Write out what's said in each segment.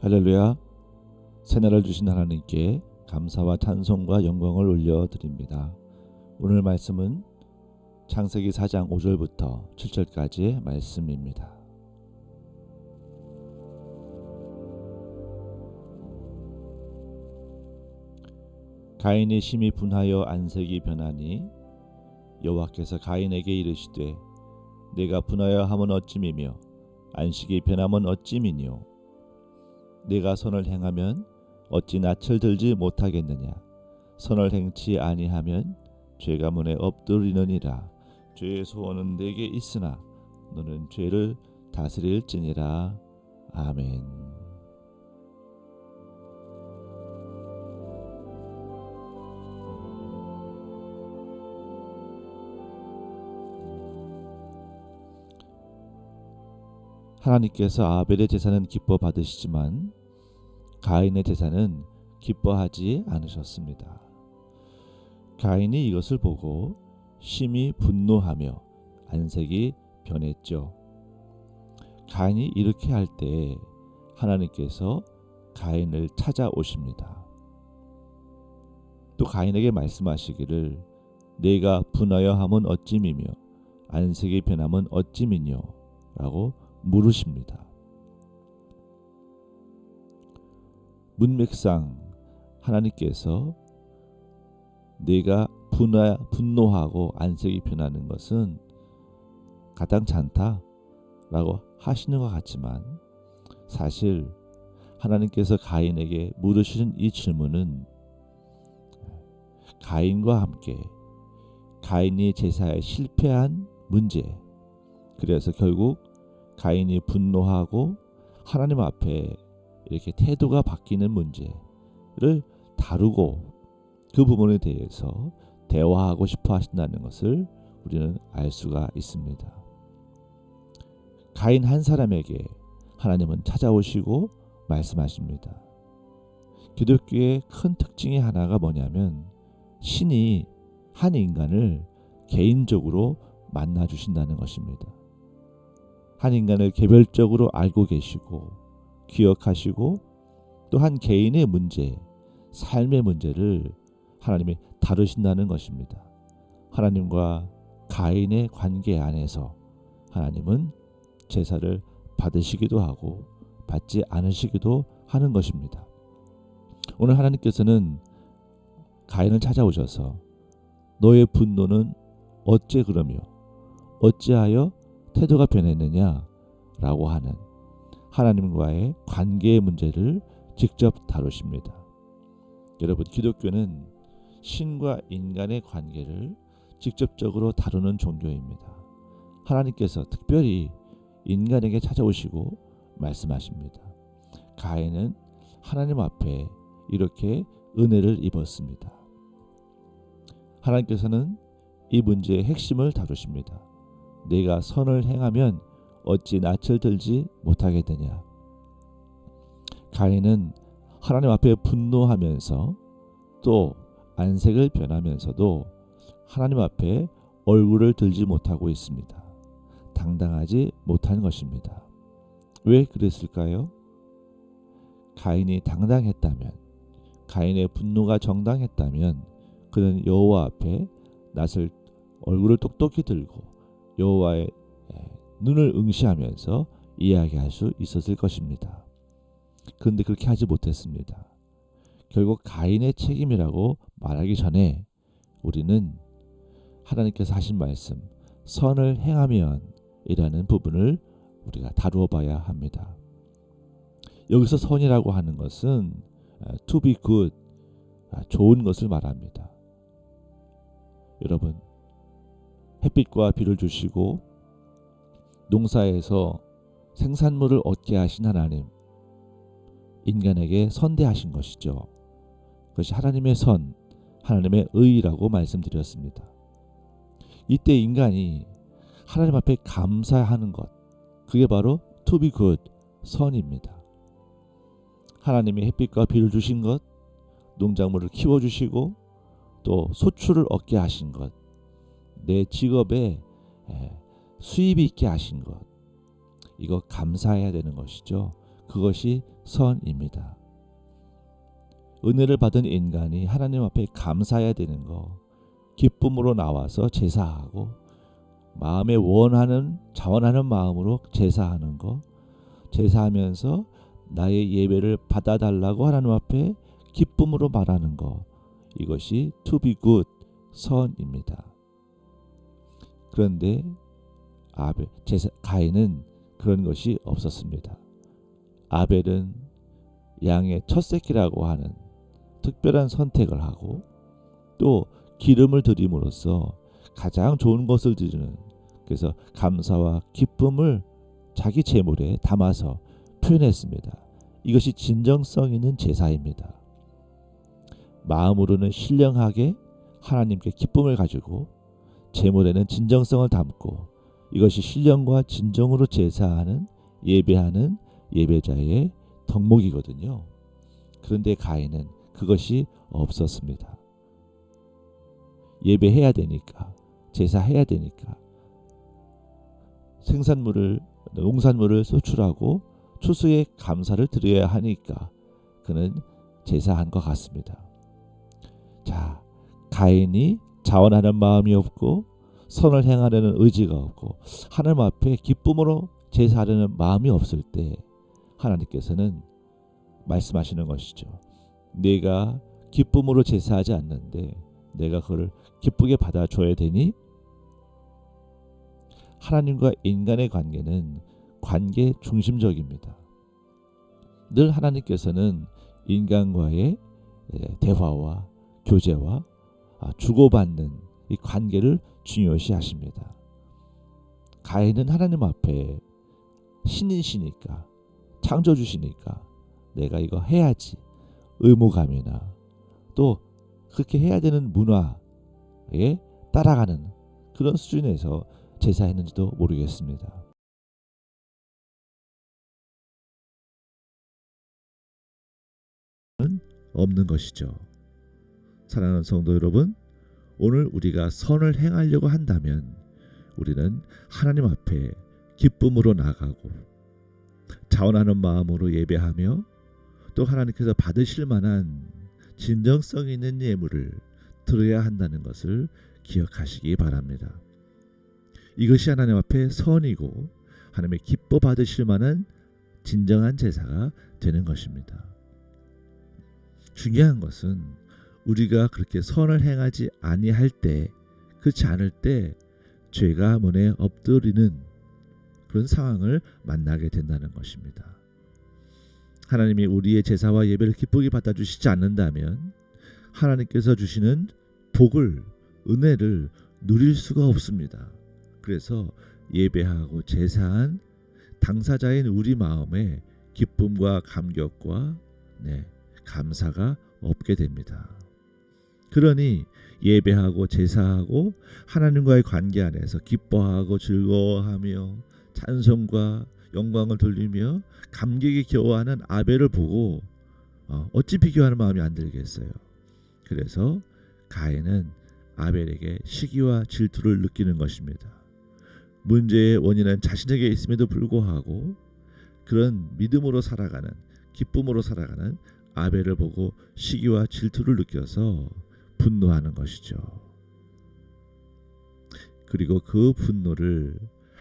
할렐루야. 새날을 주신 하나님께 감사와 찬송과 영광을 올려드립니다. 오늘 말씀은 창세기 4장 5절부터 7절까지의 말씀입니다. 가인이 심히 분하여 안색이 변하니 여호와께서 가인에게 이르시되 내가 분하여 함은 어찌미며 안식이 변함은 어찌미뇨. 내가 선을 행하면 어찌 낯을 들지 못하겠느냐. 선을 행치 아니하면 죄가 문에 엎드리느니라. 죄의 소원은 내게 있으나 너는 죄를 다스릴지니라. 아멘. 하나님께서 아벨의 제사는 기뻐 받으시지만 가인의 제사는 기뻐하지 않으셨습니다. 가인이 이것을 보고 심히 분노하며 안색이 변했죠. 가인이 이렇게 할 때 하나님께서 가인을 찾아오십니다. 또 가인에게 말씀하시기를 내가 분하여 함은 어찌미며 안색이 변함은 어찌미뇨 라고 물으십니다. 문맥상 하나님께서 내가 분노하고 안색이 변하는 것은 가당치 않다라고 하시는 것 같지만 사실 하나님께서 가인에게 물으시는 이 질문은 가인과 함께 가인이 제사에 실패한 문제, 그래서 결국 가인이 분노하고 하나님 앞에 이렇게 태도가 바뀌는 문제를 다루고 그 부분에 대해서 대화하고 싶어 하신다는 것을 우리는 알 수가 있습니다. 가인 한 사람에게 하나님은 찾아오시고 말씀하십니다. 기독교의 큰 특징이 하나가 뭐냐면 신이 한 인간을 개인적으로 만나 주신다는 것입니다. 한 인간을 개별적으로 알고 계시고 기억하시고 또 한 개인의 문제, 삶의 문제를 하나님이 다루신다는 것입니다. 하나님과 가인의 관계 안에서 하나님은 제사를 받으시기도 하고 받지 않으시기도 하는 것입니다. 오늘 하나님께서는 가인을 찾아오셔서 너의 분노는 어째 그러며 어찌하여 태도가 변했느냐 라고 하는 하나님과의 관계의 문제를 직접 다루십니다. 여러분, 기독교는 신과 인간의 관계를 직접적으로 다루는 종교입니다. 하나님께서 특별히 인간에게 찾아오시고 말씀하십니다. 가인은 하나님 앞에 이렇게 은혜를 입었습니다. 하나님께서는 이 문제의 핵심을 다루십니다. 내가 선을 행하면 어찌 낯을 들지 못하겠느냐. 가인은 하나님 앞에 분노하면서 또 안색을 변하면서도 하나님 앞에 얼굴을 들지 못하고 있습니다. 당당하지 못한 것입니다. 왜 그랬을까요? 가인이 당당했다면, 가인의 분노가 정당했다면 그는 여호와 앞에 얼굴을 똑똑히 들고 여호와의 눈을 응시하면서 이야기할 수 있었을 것입니다. 그런데 그렇게 하지 못했습니다. 결국 가인의 책임이라고 말하기 전에 우리는 하나님께서 하신 말씀 선을 행하면 이라는 부분을 우리가 다루어 봐야 합니다. 여기서 선이라고 하는 것은 to be good, 좋은 것을 말합니다. 여러분, 햇빛과 비를 주시고 농사에서 생산물을 얻게 하신 하나님, 인간에게 선대하신 것이죠. 그것이 하나님의 선, 하나님의 의라고 말씀드렸습니다. 이때 인간이 하나님 앞에 감사하는 것, 그게 바로 to be good, 선입니다. 하나님이 햇빛과 비를 주신 것, 농작물을 키워주시고 또 소출을 얻게 하신 것, 내 직업에 수입이 있게 하신 것, 이거 감사해야 되는 것이죠. 그것이 선입니다. 은혜를 받은 인간이 하나님 앞에 감사해야 되는 거, 기쁨으로 나와서 제사하고 마음에 자원하는 마음으로 제사하는 거, 제사하면서 나의 예배를 받아달라고 하나님 앞에 기쁨으로 말하는 거, 이것이 to be good, 선입니다. 그런데 가인은 그런 것이 없었습니다. 아벨은 양의 첫 새끼라고 하는 특별한 선택을 하고 또 기름을 드림으로써 가장 좋은 것을 드리는, 그래서 감사와 기쁨을 자기 제물에 담아서 표현했습니다. 이것이 진정성 있는 제사입니다. 마음으로는 신령하게 하나님께 기쁨을 가지고 제물에는 진정성을 담고, 이것이 신령과 진정으로 제사하는 예배하는 예배자의 덕목이거든요. 그런데 가인은 그것이 없었습니다. 예배해야 되니까, 제사해야 되니까, 농산물을 소출하고 추수의 감사를 드려야 하니까 그는 제사한 것 같습니다. 자, 가인이 자원하는 마음이 없고 선을 행하려는 의지가 없고 하나님 앞에 기쁨으로 제사하려는 마음이 없을 때 하나님께서는 말씀하시는 것이죠. 내가 기쁨으로 제사하지 않는데 내가 그걸 기쁘게 받아줘야 되니? 하나님과 인간의 관계는 관계 중심적입니다. 늘 하나님께서는 인간과의 대화와 교제와 주고받는 이 관계를 중요시 하십니다. 가인은 하나님 앞에 신이시니까, 창조주시니까 내가 이거 해야지 의무감이나 또 그렇게 해야 되는 문화에 따라가는 그런 수준에서 제사했는지도 모르겠습니다. 없는 것이죠. 사랑하는 성도 여러분, 오늘 우리가 선을 행하려고 한다면 우리는 하나님 앞에 기쁨으로 나가고 자원하는 마음으로 예배하며 또 하나님께서 받으실 만한 진정성 있는 예물을 드려야 한다는 것을 기억하시기 바랍니다. 이것이 하나님 앞에 선이고 하나님의 기뻐 받으실 만한 진정한 제사가 되는 것입니다. 중요한 것은 우리가 그렇게 선을 행하지 아니할 때, 그렇지 않을 때 죄가 문에 엎드리는 그런 상황을 만나게 된다는 것입니다. 하나님이 우리의 제사와 예배를 기쁘게 받아주시지 않는다면 하나님께서 주시는 복을, 은혜를 누릴 수가 없습니다. 그래서 예배하고 제사한 당사자인 우리 마음에 기쁨과 감격과 감사가 없게 됩니다. 그러니 예배하고 제사하고 하나님과의 관계 안에서 기뻐하고 즐거워하며 찬송과 영광을 돌리며 감격이 겨워하는 아벨을 보고 어찌 비교하는 마음이 안 들겠어요. 그래서 가인은 아벨에게 시기와 질투를 느끼는 것입니다. 문제의 원인은 자신에게 있음에도 불구하고 그런 믿음으로 살아가는, 기쁨으로 살아가는 아벨을 보고 시기와 질투를 느껴서 분노하는 것이죠. 그리고 그 분노를,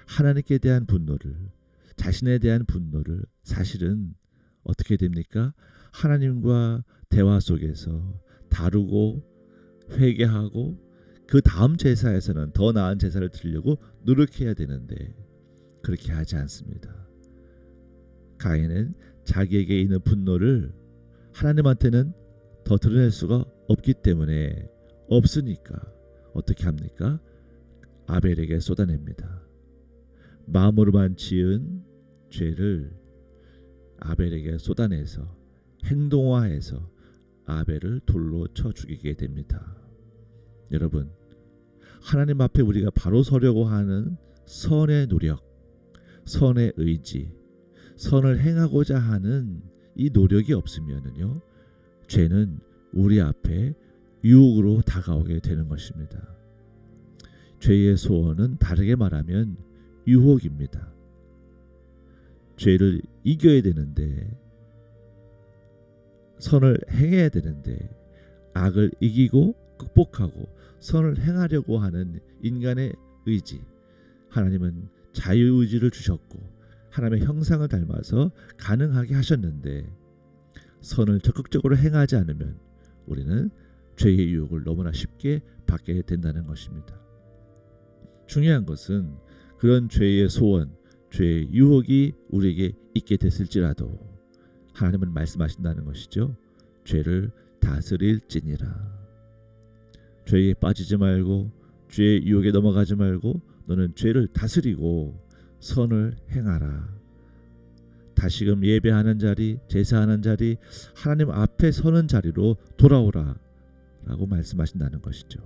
하나님께 대한 분노를, 자신에 대한 분노를 사실은 어떻게 됩니까? 하나님과 대화 속에서 다루고 회개하고 그 다음 제사에서는 더 나은 제사를 드리려고 노력해야 되는데 그렇게 하지 않습니다. 가인은 자기에게 있는 분노를 하나님한테는 더 드러낼 수가 없기 때문에, 없으니까 어떻게 합니까? 아벨에게 쏟아냅니다. 마음으로만 지은 죄를 아벨에게 쏟아내서 행동화해서 아벨을 돌로 쳐 죽이게 됩니다. 여러분, 하나님 앞에 우리가 바로 서려고 하는 선의 노력, 선의 의지, 선을 행하고자 하는 이 노력이 없으면요, 죄는 우리 앞에 유혹으로 다가오게 되는 것입니다. 죄의 소원은 다르게 말하면 유혹입니다. 죄를 이겨야 되는데, 선을 행해야 되는데, 악을 이기고 극복하고 선을 행하려고 하는 인간의 의지, 하나님은 자유의지를 주셨고 하나님의 형상을 닮아서 가능하게 하셨는데, 선을 적극적으로 행하지 않으면 우리는 죄의 유혹을 너무나 쉽게 받게 된다는 것입니다. 중요한 것은 그런 죄의 소원, 죄의 유혹이 우리에게 있게 됐을지라도 하나님은 말씀하신다는 것이죠. 죄를 다스릴지니라. 죄에 빠지지 말고 죄의 유혹에 넘어가지 말고 너는 죄를 다스리고 선을 행하라. 다시금 예배하는 자리, 제사하는 자리, 하나님 앞에 서는 자리로 돌아오라 라고 말씀하신다는 것이죠.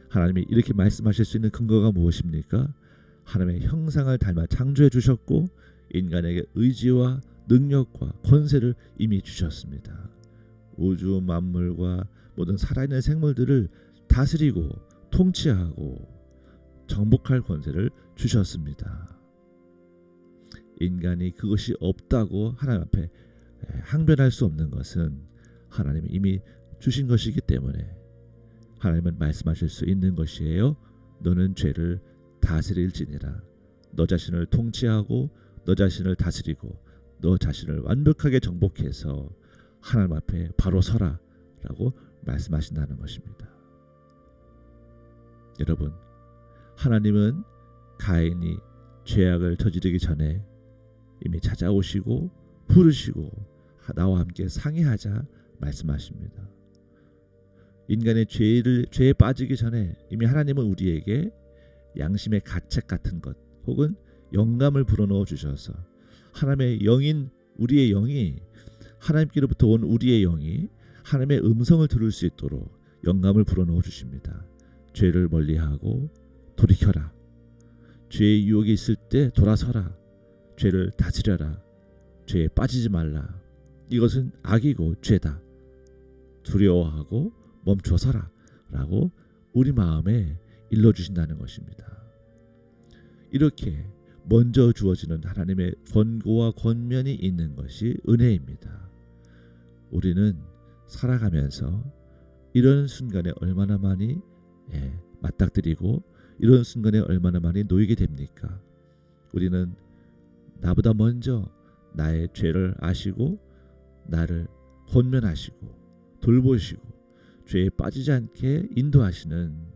하나님이 이렇게 말씀하실 수 있는 근거가 무엇입니까? 하나님의 형상을 닮아 창조해 주셨고 인간에게 의지와 능력과 권세를 이미 주셨습니다. 우주 만물과 모든 살아있는 생물들을 다스리고 통치하고 정복할 권세를 주셨습니다. 인간이 그것이 없다고 하나님 앞에 항변할 수 없는 것은 하나님이 이미 주신 것이기 때문에 하나님은 말씀하실 수 있는 것이에요. 너는 죄를 다스릴지니라. 너 자신을 통치하고 너 자신을 다스리고 너 자신을 완벽하게 정복해서 하나님 앞에 바로 서라 라고 말씀하신다는 것입니다. 여러분, 하나님은 가인이 죄악을 저지르기 전에 이미 찾아오시고 부르시고 나와 함께 상의하자 말씀하십니다. 인간의 죄에 빠지기 전에 이미 하나님은 우리에게 양심의 가책 같은 것 혹은 영감을 불어넣어 주셔서 하나님의 영인 우리의 영이 하나님께로부터 온 우리의 영이 하나님의 음성을 들을 수 있도록 영감을 불어넣어 주십니다. 죄를 멀리하고 돌이켜라. 죄의 유혹이 있을 때 돌아서라. 죄를 다스려라. 죄에 빠지지 말라. 이것은 악이고 죄다. 두려워하고 멈춰서라 라고 우리 마음에 일러주신다는 것입니다. 이렇게 먼저 주어지는 하나님의 권고와 권면이 있는 것이 은혜입니다. 우리는 살아가면서 이런 순간에 얼마나 많이 맞닥뜨리고 이런 순간에 얼마나 많이 놓이게 됩니까? 우리는 나보다 먼저 나의 죄를 아시고 나를 권면하시고 돌보시고 죄에 빠지지 않게 인도하시는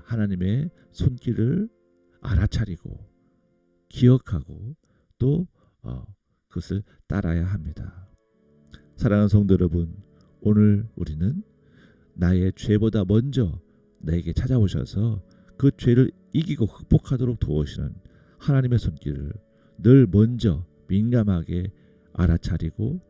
하나님의 손길을 알아차리고 기억하고 또 그것을 따라야 합니다. 사랑하는 성도 여러분, 오늘 우리는 나의 죄보다 먼저 내게 찾아오셔서 그 죄를 이기고 극복하도록 도우시는 하나님의 손길을 늘 먼저 민감하게 알아차리고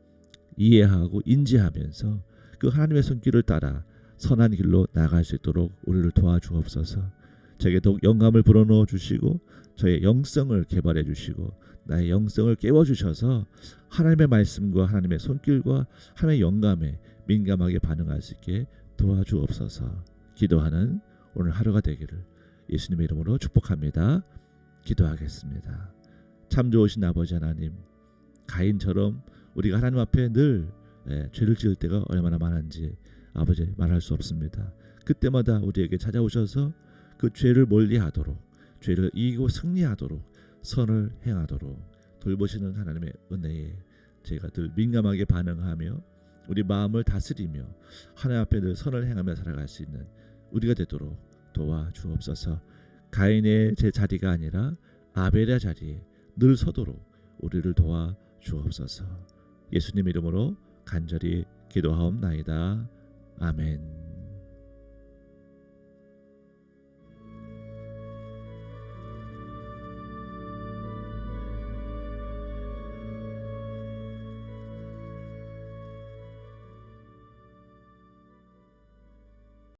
이해하고 인지하면서 그 하나님의 손길을 따라 선한 길로 나아갈 수 있도록 우리를 도와주옵소서. 제게 더욱 영감을 불어넣어 주시고 저의 영성을 개발해 주시고 나의 영성을 깨워주셔서 하나님의 말씀과 하나님의 손길과 하나님의 영감에 민감하게 반응할 수 있게 도와주옵소서. 기도하는 오늘 하루가 되기를 예수님의 이름으로 축복합니다. 기도하겠습니다. 참 좋으신 아버지 하나님, 가인처럼 우리가 하나님 앞에 늘 죄를 지을 때가 얼마나 많은지 아버지 말할 수 없습니다. 그때마다 우리에게 찾아오셔서 그 죄를 멀리하도록, 죄를 이기고 승리하도록, 선을 행하도록 돌보시는 하나님의 은혜에 저희가 늘 민감하게 반응하며 우리 마음을 다스리며 하나님 앞에 늘 선을 행하며 살아갈 수 있는 우리가 되도록 도와주옵소서. 가인의 제 자리가 아니라 아벨의 자리에 늘 서도록 우리를 도와주옵소서. 예수님 이름으로 간절히 기도하옵나이다. 아멘.